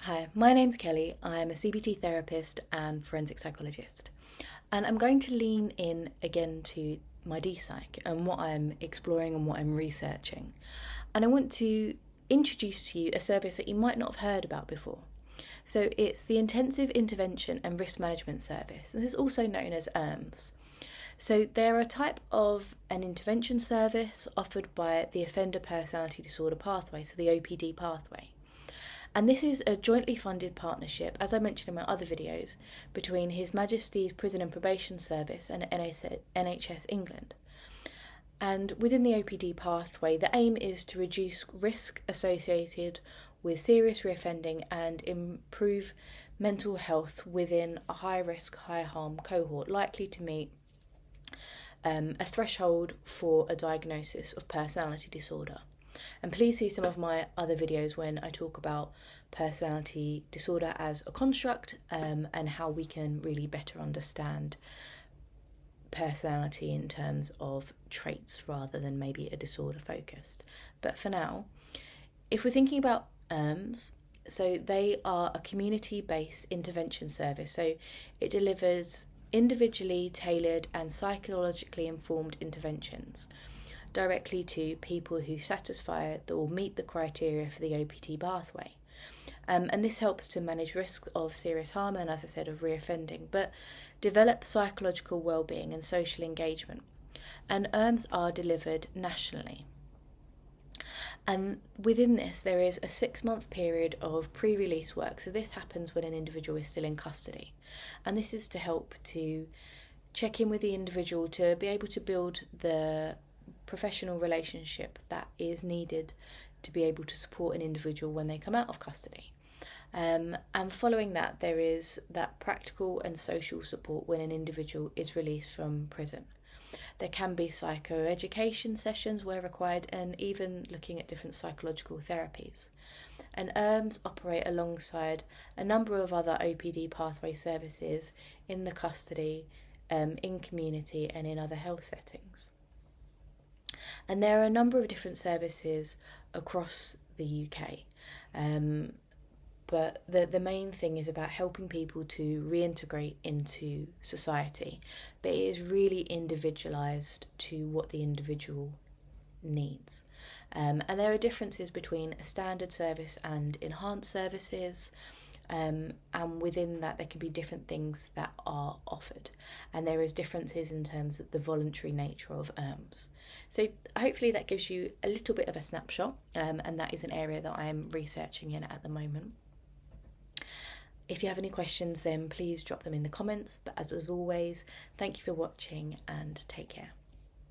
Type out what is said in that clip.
Hi, my name's Kelly. I'm a CBT therapist and forensic psychologist. And I'm going to lean in again to my DPsych and what I'm exploring and what I'm researching. And I want to introduce to you a service that you might not have heard about before. So it's the Intensive Intervention and Risk Management Service, and this is also known as IIRMS. So they're a type of an intervention service offered by the Offender Personality Disorder Pathway, so the OPD pathway. And this is a jointly funded partnership, as I mentioned in my other videos, between His Majesty's Prison and Probation Service and NHS England. And within the OPD pathway, the aim is to reduce risk associated with serious reoffending and improve mental health within a high risk, high harm cohort likely to meet a threshold for a diagnosis of personality disorder. And please see some of my other videos when I talk about personality disorder as a construct and how we can really better understand personality in terms of traits rather than maybe a disorder focused. But for now, if we're thinking about IIRMS, so they are a community-based intervention service. So it delivers individually tailored and psychologically informed interventions directly to people who satisfy or meet the criteria for the OPD pathway. And this helps to manage risk of serious harm and, as I said, of reoffending, but develop psychological well-being and social engagement. And IIRMS are delivered nationally. And within this, there is a 6-month period of pre-release work. So this happens when an individual is still in custody. And this is to help to check in with the individual to be able to build the professional relationship that is needed to be able to support an individual when they come out of custody. And following that, there is that practical and social support when an individual is released from prison. There can be psychoeducation sessions where required, and even looking at different psychological therapies. And IIRMS operate alongside a number of other OPD pathway services in the custody, in community and in other health settings. And there are a number of different services across the UK. But the main thing is about helping people to reintegrate into society. But it is really individualised to what the individual needs. And there are differences between a standard service and enhanced services. And within that, there can be different things that are offered. And there is differences in terms of the voluntary nature of IIRMS. So hopefully that gives you a little bit of a snapshot. And that is an area that I am researching in at the moment. If you have any questions, then please drop them in the comments. But as always, thank you for watching and take care.